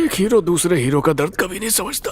एक हीरो दूसरे हीरो का दर्द कभी नहीं समझता।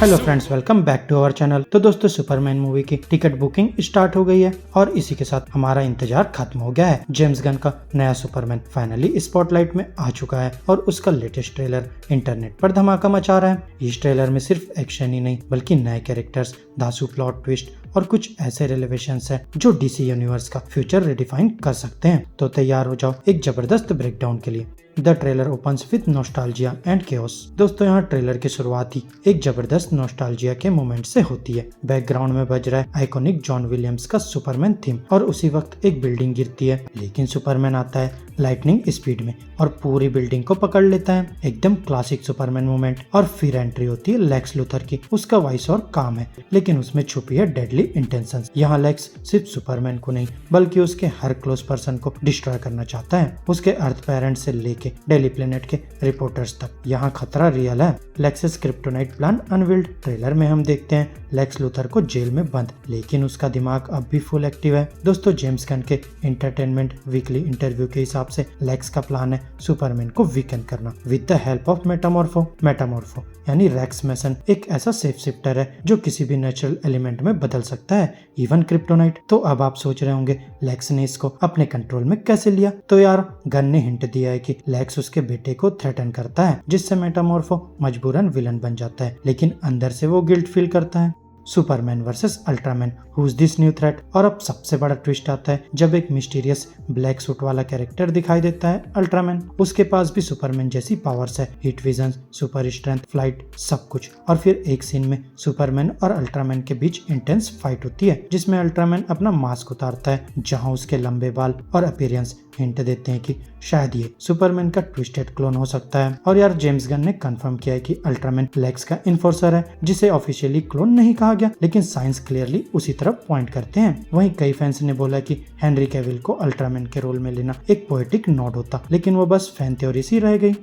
Hello friends, welcome back to our channel. तो दोस्तों, सुपरमैन मूवी की टिकट बुकिंग स्टार्ट हो गई है और इसी के साथ हमारा इंतजार खत्म हो गया है। जेम्स गन का नया सुपरमैन फाइनली स्पॉटलाइट में आ चुका है और उसका लेटेस्ट ट्रेलर इंटरनेट पर धमाका मचा रहा है। इस ट्रेलर में सिर्फ एक्शन ही नहीं बल्कि नए कैरेक्टर्स, धांसू प्लॉट ट्विस्ट और कुछ ऐसे रिलेवेशंस है जो डीसी यूनिवर्स का फ्यूचर रिडिफाइन कर सकते हैं। तो तैयार हो जाओ एक जबरदस्त ब्रेकडाउन के लिए। The trailer opens with nostalgia and chaos. दोस्तों, यहाँ ट्रेलर की शुरुआत ही एक जबरदस्त नॉस्टैल्जिया के मोमेंट से होती है। बैकग्राउंड में बज रहा है आइकॉनिक जॉन विलियम्स का सुपरमैन थीम और उसी वक्त एक बिल्डिंग गिरती है, लेकिन सुपरमैन आता है लाइटनिंग स्पीड में और पूरी बिल्डिंग को पकड़ लेता है। एकदम क्लासिक सुपरमैन मोमेंट। और फिर एंट्री होती है लेक्स लूथर की। उसका वॉइस और काम है, लेकिन उसमें छुपी है डेडली इंटेंशंस। यहाँ लेक्स सिर्फ सुपरमैन को नहीं बल्कि उसके हर क्लोज पर्सन को डिस्ट्रॉय करना चाहता है, उसके अर्थ पेरेंट से लेके डेली प्लेनेट के रिपोर्टर्स तक। यहाँ खतरा रियल है। Lexus kryptonite plan unveiled. Trailer में हम देखते हैं लेक्स लूथर को जेल में बंद, लेकिन उसका दिमाग अब भी फुल एक्टिव है। दोस्तों, जेम्स गन के एंटरटेनमेंट वीकली इंटरव्यू के हिसाब से लेक्स का प्लान है सुपरमैन को वीकन करना विद द हेल्प ऑफ मेटामॉर्फो यानी रेक्स मेसन एक ऐसा सेफ शिफ्टर है जो किसी भी नेचुरल एलिमेंट में बदल सकता है, इवन क्रिप्टोनाइट। तो अब आप सोच रहे होंगे लेक्स ने इसको अपने कंट्रोल में कैसे लिया। तो यार, गन ने हिंट दिया है कि लेक्स उसके बेटे को थ्रेटन करता है, जिससे मेटामॉर्फो मजबूरन विलन बन जाता है, लेकिन अंदर से वो गिल्ट फील करता है। Superman versus Ultraman, who is this new threat. और अब सबसे बड़ा ट्विस्ट आता है जब एक मिस्टीरियस ब्लैक सूट वाला कैरेक्टर दिखाई देता है, अल्ट्रामैन। उसके पास भी सुपरमैन जैसी पावर्स है, heat vision, super strength, flight, सब कुछ। और फिर एक सीन में सुपरमैन और अल्ट्रामैन के बीच इंटेंस फाइट होती है, जिसमें अल्ट्रामैन अपना मास्क उतारता है, जहां उसके लंबे बाल और अपीयरेंस हिंट देते हैं कि शायद ये सुपरमैन का ट्विस्टेड क्लोन हो सकता है। और यार, जेम्स गन ने कंफर्म किया है कि अल्ट्रामैन लेक्स का इन्फोर्सर है, जिसे ऑफिशियली क्लोन नहीं कहा गया, लेकिन साइंस क्लियरली उसी तरफ पॉइंट करते हैं। वहीं कई फैंस ने बोला कि हेनरी कैविल को अल्ट्रामैन के रोल में लेना एक पोएटिक नोट होता, लेकिन वो बस फैन थ्योरी सी रह गई।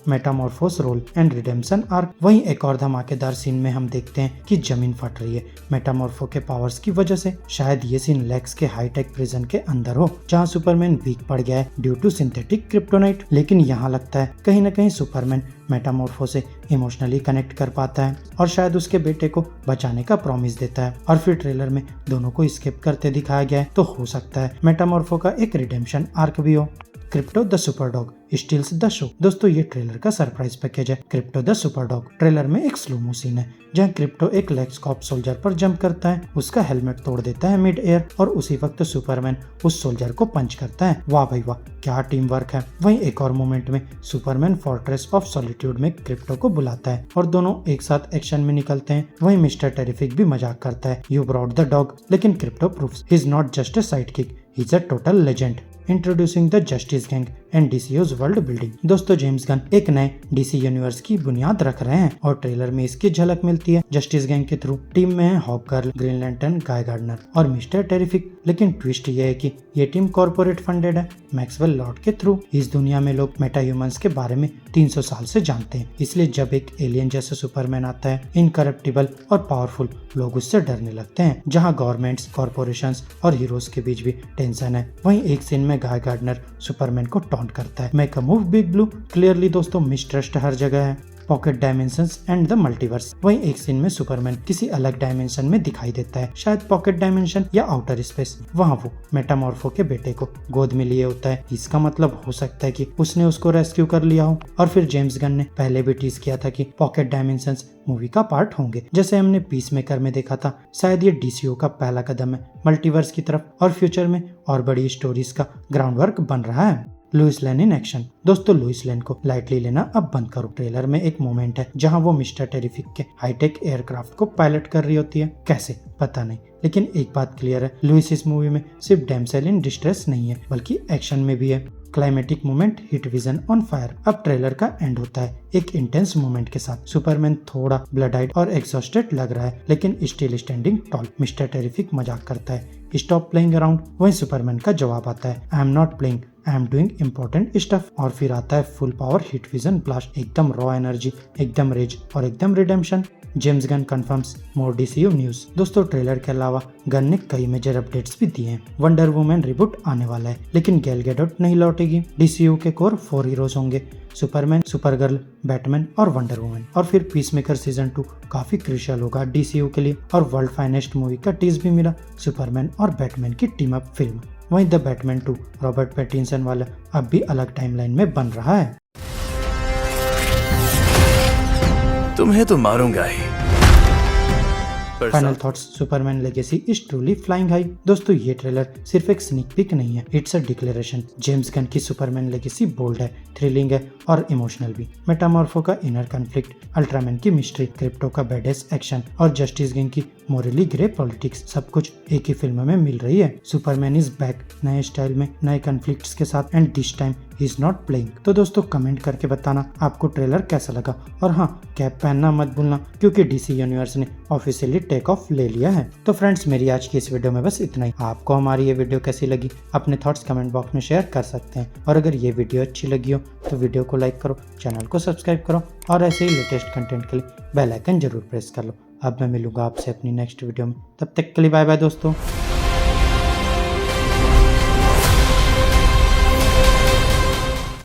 Metamorphose role and redemption arc. वहीं एक और धमाकेदार सीन में हम देखते हैं कि जमीन फट रही है मेटामॉर्फो के पावर्स की वजह से। शायद ये सीन लेक्स के हाईटेक प्रिजन के अंदर हो, जहां सुपरमैन वीक पड़ गया है ड्यू टू सिंथेटिक क्रिप्टोनाइट। लेकिन यहाँ लगता है कहीं न कहीं सुपरमैन मेटामॉर्फो से इमोशनली कनेक्ट कर पाता है और शायद उसके बेटे को बचाने का प्रॉमिस देता है। और फिर ट्रेलर में दोनों को स्केप करते दिखाया गया है, तो हो सकता है मेटामॉर्फो का एक रिडेम्पशन आर्क भी हो। Krypto the superdog steals the show. दोस्तों, ये ट्रेलर का सरप्राइज पैकेज है। क्रिप्टो द सुपरडॉग ट्रेलर में एक स्लोमो सीन है जहां क्रिप्टो एक लेक्स कॉप सोल्जर पर जंप करता है, उसका हेलमेट तोड़ देता है मिड एयर और उसी वक्त सुपरमैन उस सोल्जर को पंच करता है। वाह भाई वाह, क्या टीम वर्क है। वहीं एक और मोमेंट में सुपरमैन फोर्ट्रेस ऑफ सॉलिट्यूड में क्रिप्टो को बुलाता है और दोनों एक साथ एक्शन में निकलते हैं। वहीं मिस्टर टेरिफिक भी मजाक करता है, यू ब्रॉट द डॉग, लेकिन Krypto proves he is not just a sidekick, he is a total legend. Introducing the Justice Gang and DCU's world building. दोस्तों, जेम्स गन एक नए डीसी यूनिवर्स की बुनियाद रख रहे हैं और ट्रेलर में इसकी झलक मिलती है। जस्टिस गैंग के थ्रू टीम में है हॉक गर्ल, ग्रीन लैंटर्न, गाय गार्डनर और मिस्टर टेरिफिक। लेकिन ट्विस्ट ये है कि ये टीम कॉर्पोरेट फंडेड है मैक्सवेल लॉर्ड के थ्रू। इस दुनिया में लोग मेटा ह्यूमंस के बारे में 300 साल से जानते हैं, इसलिए जब एक एलियन जैसा सुपरमैन आता है, इनकरप्टिबल और पावरफुल, लोग उससे डरने लगते हैं। जहां गवर्नमेंट्स, कॉर्पोरेशंस और हीरोज के बीच भी टेंशन है। वहीं एक सीन में गाय गार्डनर सुपरमैन को टॉन्ट करता है, make a move big blue. Clearly दोस्तों, मिसट्रस्ट हर जगह है। Pocket dimensions and the multiverse. वहीं एक सीन में सुपरमैन किसी अलग डायमेंशन में दिखाई देता है, शायद पॉकेट डायमेंशन या आउटर स्पेस। वहाँ वो मेटामॉर्फो के बेटे को गोद में लिए होता है। इसका मतलब हो सकता है कि उसने उसको रेस्क्यू कर लिया हो। और फिर जेम्स गन ने पहले भी टीज किया था कि पॉकेट डायमेंशंस मूवी का पार्ट होंगे, जैसे हमने पीस मेकर में देखा था। शायद ये डीसीयू का पहला कदम है मल्टीवर्स की तरफ और फ्यूचर में और बड़ी स्टोरीज का ग्राउंड वर्क बन रहा है। Lois Lane in action. दोस्तों, लुइस लेन को लाइटली लेना अब बंद करो। ट्रेलर में एक मोमेंट है जहां वो मिस्टर टेरिफिक के हाईटेक एयरक्राफ्ट को पायलट कर रही होती है, कैसे पता नहीं, लेकिन एक बात क्लियर है, लुइस इस मूवी में सिर्फ डैमसेल इन डिस्ट्रेस नहीं है बल्कि एक्शन में भी है। Climatic moment, hit vision on fire. अब ट्रेलर का एंड होता है एक इंटेंस मोमेंट के साथ। सुपरमैन थोड़ा ब्लड आइड और एग्जॉस्टेड लग रहा है, लेकिन still standing tall. Mister Terrific मजाक करता है, स्टॉप प्लेइंग अराउंड। वहीं सुपरमैन का जवाब आता है, I am not playing, I am doing important stuff. और फिर आता है full power hit vision blast, एकदम रॉ एनर्जी, एकदम रेज और एकदम redemption. James Gunn confirms more DCU news. दोस्तों ट्रेलर के अलावा गन ने कई मेजर अपडेट्स भी दिए हैं। वंडर वुमन रिबूट आने वाला है, लेकिन गैल गैडोट नहीं लौटेगी। डीसीयू के कोर 4 हीरोज होंगे, सुपरमैन, सुपरगर्ल, बैटमैन और वंडर वुमन। और फिर पीसमेकर सीजन 2 काफी क्रूशियल होगा डीसीयू के लिए। और वर्ल्ड फाइनेस्ट मूवी का टीज भी मिला, सुपरमैन और बैटमैन की टीम अप फिल्म। वहीं द बैटमैन 2 रॉबर्ट पैटिंसन वाला अब भी अलग टाइमलाइन में बन रहा है। तुम्हें तो मारूंगा ही। Final thoughts, Superman legacy is truly flying high. दोस्तों ये ट्रेलर सिर्फ एक स्नीक पिक नहीं है, it's a declaration. James Gunn की सुपरमैन लेगेसी बोल्ड है, थ्रिलिंग है और इमोशनल भी। मेटामॉर्फो का इनर कॉन्फ्लिक्ट, अल्ट्रामैन की मिस्ट्री, क्रिप्टो का बेडेस एक्शन और जस्टिस किंग की मोरली ग्रे पॉलिटिक्स, सब कुछ एक ही फिल्म में मिल रही है। सुपरमैन इज बैक, नए स्टाइल में, नए कॉन्फ्लिक्ट्स के साथ, and this time he is not playing. तो दोस्तों कमेंट करके बताना आपको ट्रेलर कैसा लगा। और हाँ, कैप पहनना मत भूलना, क्योंकि डीसी यूनिवर्स ने ऑफिशियली टेक ऑफ ले लिया है। तो फ्रेंड्स मेरी आज की इस वीडियो में बस इतना ही। आपको हमारी ये वीडियो कैसी लगी अपने थॉट्स कमेंट बॉक्स में शेयर कर सकते हैं। और अगर ये वीडियो अच्छी लगी हो तो वीडियो को लाइक करो, चैनल को सब्सक्राइब करो और ऐसे ही लेटेस्ट कंटेंट के लिए बेल आइकन जरूर प्रेस कर लो। अब मैं मिलूंगा आपसे अपनी नेक्स्ट वीडियो में, तब तक के लिए बाय बाय दोस्तों।